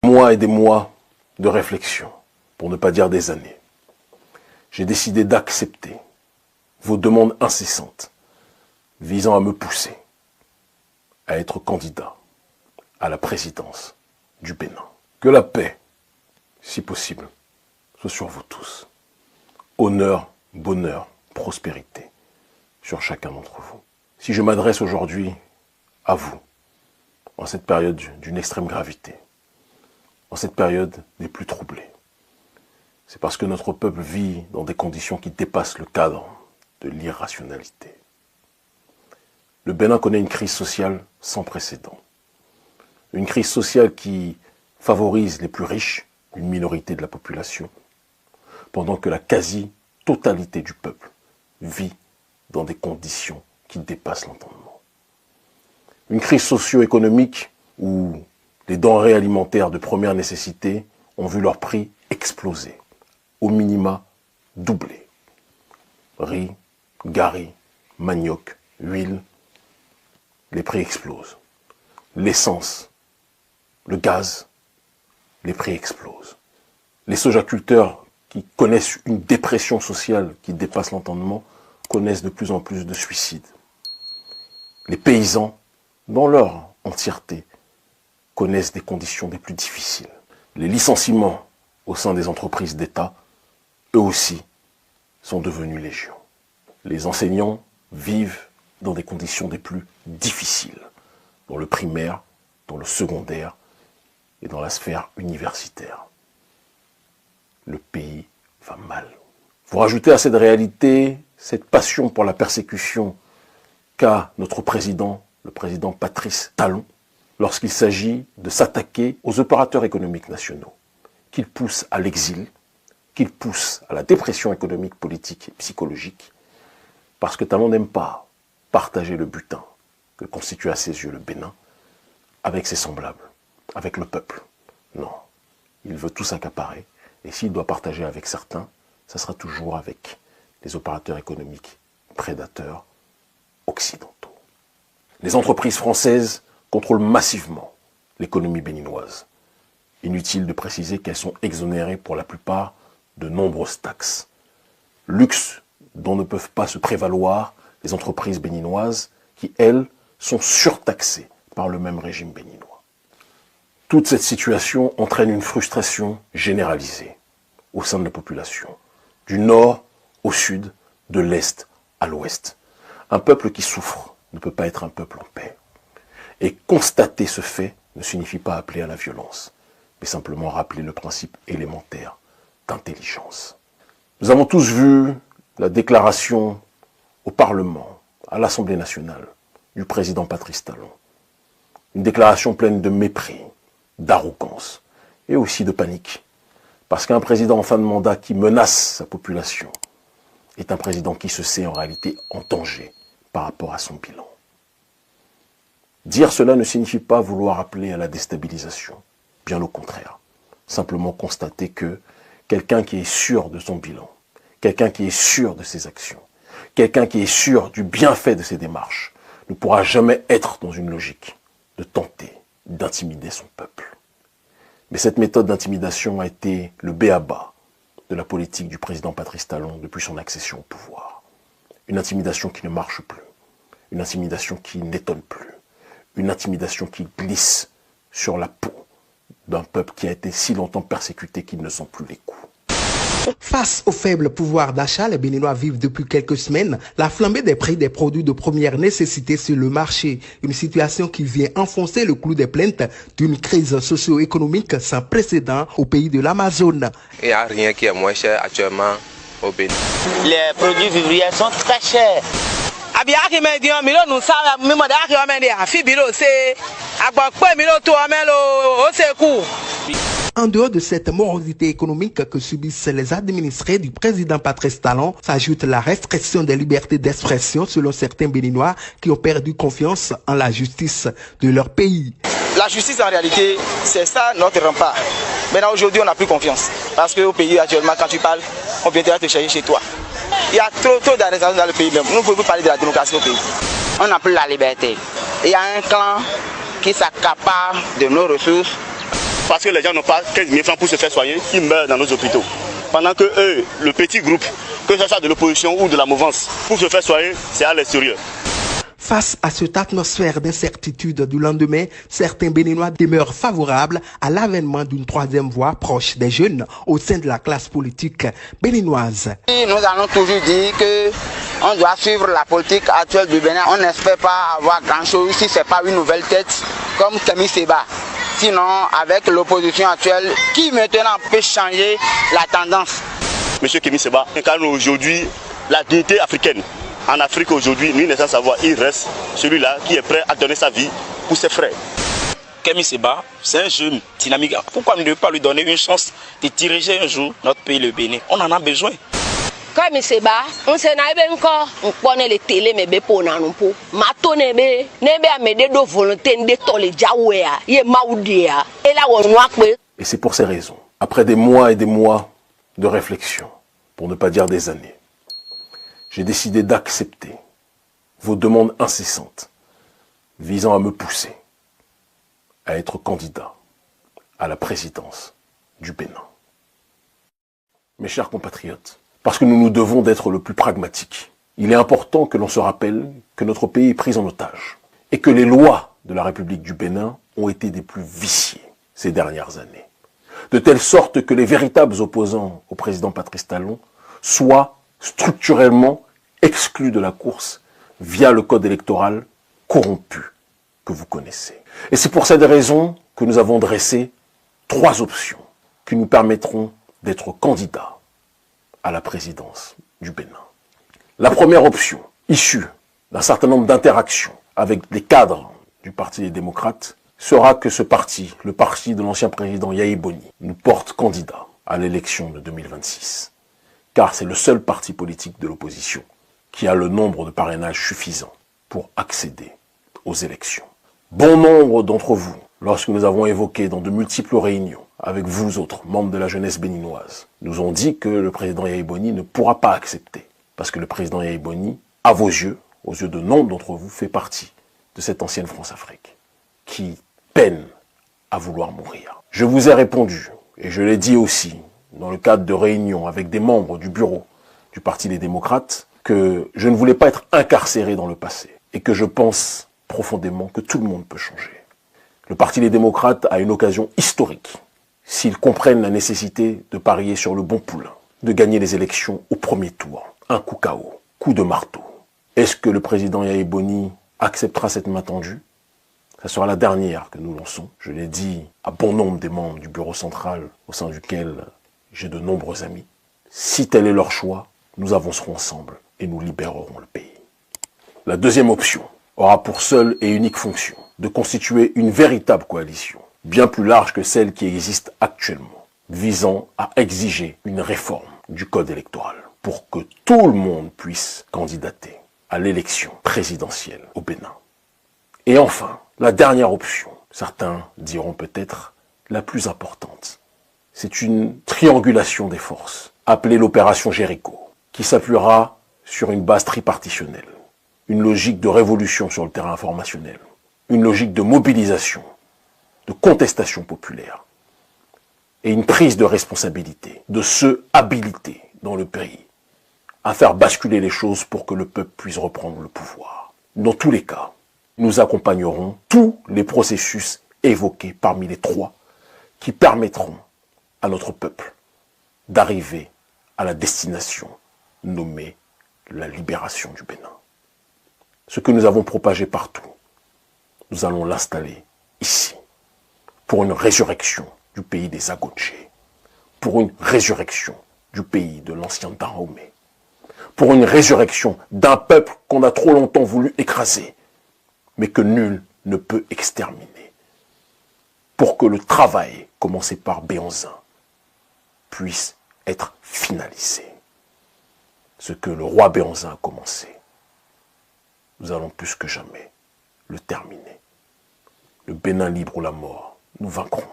Mois et des mois de réflexion, pour ne pas dire des années, j'ai décidé d'accepter vos demandes incessantes visant à me pousser à être candidat à la présidence du Bénin. Que la paix, si possible, soit sur vous tous. Honneur, bonheur, prospérité sur chacun d'entre vous. Si je m'adresse aujourd'hui à vous, en cette période d'une extrême gravité, en cette période des plus troublées, c'est parce que notre peuple vit dans des conditions qui dépassent le cadre de l'irrationalité. Le Bénin connaît une crise sociale sans précédent. Une crise sociale qui favorise les plus riches, une minorité de la population, pendant que la quasi-totalité du peuple vit dans des conditions qui dépassent l'entendement. Une crise socio-économique où les denrées alimentaires de première nécessité ont vu leur prix exploser, au minima doubler. Riz, gari, manioc, huile, les prix explosent. L'essence, le gaz, les prix explosent. Les sojaculteurs qui connaissent une dépression sociale qui dépasse l'entendement connaissent de plus en plus de suicides. Les paysans, dans leur entièreté, connaissent des conditions des plus difficiles. Les licenciements au sein des entreprises d'État, eux aussi, sont devenus légion. Les enseignants vivent dans des conditions des plus difficiles, dans le primaire, dans le secondaire et dans la sphère universitaire. Le pays va mal. Vous rajoutez à cette réalité cette passion pour la persécution qu'a notre président, le président Patrice Talon, lorsqu'il s'agit de s'attaquer aux opérateurs économiques nationaux, qu'il pousse à l'exil, qu'il pousse à la dépression économique, politique et psychologique, parce que Talon n'aime pas partager le butin que constitue à ses yeux le Bénin avec ses semblables, avec le peuple. Non, il veut tout s'accaparer, et s'il doit partager avec certains, ça sera toujours avec les opérateurs économiques prédateurs occidentaux. Les entreprises françaises contrôlent massivement l'économie béninoise. Inutile de préciser qu'elles sont exonérées pour la plupart de nombreuses taxes. Luxe dont ne peuvent pas se prévaloir les entreprises béninoises qui, elles, sont surtaxées par le même régime béninois. Toute cette situation entraîne une frustration généralisée au sein de la population, du nord au sud, de l'est à l'ouest. Un peuple qui souffre ne peut pas être un peuple en paix. Et constater ce fait ne signifie pas appeler à la violence, mais simplement rappeler le principe élémentaire d'intelligence. Nous avons tous vu la déclaration au Parlement, à l'Assemblée nationale, du président Patrice Talon. Une déclaration pleine de mépris, d'arrogance et aussi de panique. Parce qu'un président en fin de mandat qui menace sa population est un président qui se sait en réalité en danger par rapport à son bilan. Dire cela ne signifie pas vouloir appeler à la déstabilisation, bien au contraire. Simplement constater que quelqu'un qui est sûr de son bilan, quelqu'un qui est sûr de ses actions, quelqu'un qui est sûr du bienfait de ses démarches, ne pourra jamais être dans une logique de tenter d'intimider son peuple. Mais cette méthode d'intimidation a été le b.a.-ba de la politique du président Patrice Talon depuis son accession au pouvoir. Une intimidation qui ne marche plus, une intimidation qui n'étonne plus, une intimidation qui glisse sur la peau d'un peuple qui a été si longtemps persécuté qu'il ne sent plus les coups. Face au faible pouvoir d'achat, les Béninois vivent depuis quelques semaines la flambée des prix des produits de première nécessité sur le marché. Une situation qui vient enfoncer le clou des plaintes d'une crise socio-économique sans précédent au pays de l'Amazone. Il n'y a rien qui est moins cher actuellement au Bénin. Les produits vivriers sont très chers. En dehors de cette morosité économique que subissent les administrés du président Patrice Talon, s'ajoute la restriction des libertés d'expression selon certains Béninois qui ont perdu confiance en la justice de leur pays. La justice en réalité, c'est ça notre rempart. Maintenant aujourd'hui on n'a plus confiance. Parce qu'au pays actuellement quand tu parles, on viendra te chercher chez toi. Il y a trop d'arrestations dans le pays même. Nous ne pouvons pas parler de la démocratie au pays. On n'a plus la liberté. Il y a un clan qui s'accapare de nos ressources. parce que les gens n'ont pas 15 000 francs pour se faire soigner, ils meurent dans nos hôpitaux. Pendant que eux, le petit groupe, que ce soit de l'opposition ou de la mouvance, pour se faire soigner, c'est à l'extérieur. Face à cette atmosphère d'incertitude du lendemain, certains Béninois demeurent favorables à l'avènement d'une troisième voie proche des jeunes au sein de la classe politique béninoise. Nous allons toujours dire qu'on doit suivre la politique actuelle du Bénin. On n'espère pas avoir grand-chose si ce n'est pas une nouvelle tête comme Kémy Séba. Sinon, avec l'opposition actuelle, qui maintenant peut changer la tendance? Monsieur Kémy Séba incarne aujourd'hui la dignité africaine. En Afrique aujourd'hui, nul n'est sans savoir, il reste celui-là qui est prêt à donner sa vie pour ses frères. Kémy Séba, c'est un jeune dynamique. Pourquoi ne pas lui donner une chance de diriger un jour notre pays, le Bénin? On en a besoin. Kémy Séba, on s'en a encore, on connaît les télé, mais pour nous pour. Mato nebe amede do volonté de tole jawea, ye maudia. Et là on noir. Et c'est pour ces raisons, après des mois et des mois de réflexion, pour ne pas dire des années, j'ai décidé d'accepter vos demandes incessantes visant à me pousser à être candidat à la présidence du Bénin. Mes chers compatriotes, parce que nous nous devons d'être le plus pragmatiques, il est important que l'on se rappelle que notre pays est pris en otage et que les lois de la République du Bénin ont été des plus viciées ces dernières années, de telle sorte que les véritables opposants au président Patrice Talon soient structurellement exclus de la course via le code électoral corrompu que vous connaissez. Et c'est pour cette raison que nous avons dressé 3 options qui nous permettront d'être candidats à la présidence du Bénin. La première option, issue d'un certain nombre d'interactions avec les cadres du Parti des démocrates, sera que ce parti, le parti de l'ancien président Yahi Boni, nous porte candidat à l'élection de 2026. Car c'est le seul parti politique de l'opposition qui a le nombre de parrainages suffisant pour accéder aux élections. Bon nombre d'entre vous, lorsque nous avons évoqué dans de multiples réunions avec vous autres, membres de la jeunesse béninoise, nous ont dit que le président Yahi Boni ne pourra pas accepter. Parce que le président Yahi Boni, à vos yeux, aux yeux de nombre d'entre vous, fait partie de cette ancienne France-Afrique qui peine à vouloir mourir. Je vous ai répondu, et je l'ai dit aussi, dans le cadre de réunions avec des membres du bureau du Parti des démocrates, que je ne voulais pas être incarcéré dans le passé et que je pense profondément que tout le monde peut changer. Le Parti des démocrates a une occasion historique s'ils comprennent la nécessité de parier sur le bon poulain, de gagner les élections au premier tour. Un coup KO, coup de marteau. Est-ce que le président Yahi Boni acceptera cette main tendue? Ça sera la dernière que nous lançons. Je l'ai dit à bon nombre des membres du bureau central au sein duquel j'ai de nombreux amis. Si tel est leur choix, nous avancerons ensemble et nous libérerons le pays. La deuxième option aura pour seule et unique fonction de constituer une véritable coalition, bien plus large que celle qui existe actuellement, visant à exiger une réforme du code électoral pour que tout le monde puisse candidater à l'élection présidentielle au Bénin. Et enfin, la dernière option, certains diront peut-être la plus importante, c'est une triangulation des forces, appelée l'opération Jéricho, qui s'appuiera sur une base tripartitionnelle, une logique de révolution sur le terrain informationnel, une logique de mobilisation, de contestation populaire, et une prise de responsabilité de ceux habilités dans le pays à faire basculer les choses pour que le peuple puisse reprendre le pouvoir. Dans tous les cas, nous accompagnerons tous les processus évoqués parmi les 3 qui permettront à notre peuple d'arriver à la destination nommée la libération du Bénin. Ce que nous avons propagé partout, nous allons l'installer ici, pour une résurrection du pays des Agodjé, pour une résurrection du pays de l'ancien Dahomey, pour une résurrection d'un peuple qu'on a trop longtemps voulu écraser, mais que nul ne peut exterminer, pour que le travail commencé par Béhanzin puisse être finalisé. Ce que le roi Béhanzin a commencé, nous allons plus que jamais le terminer. Le Bénin libre ou la mort, nous vaincrons.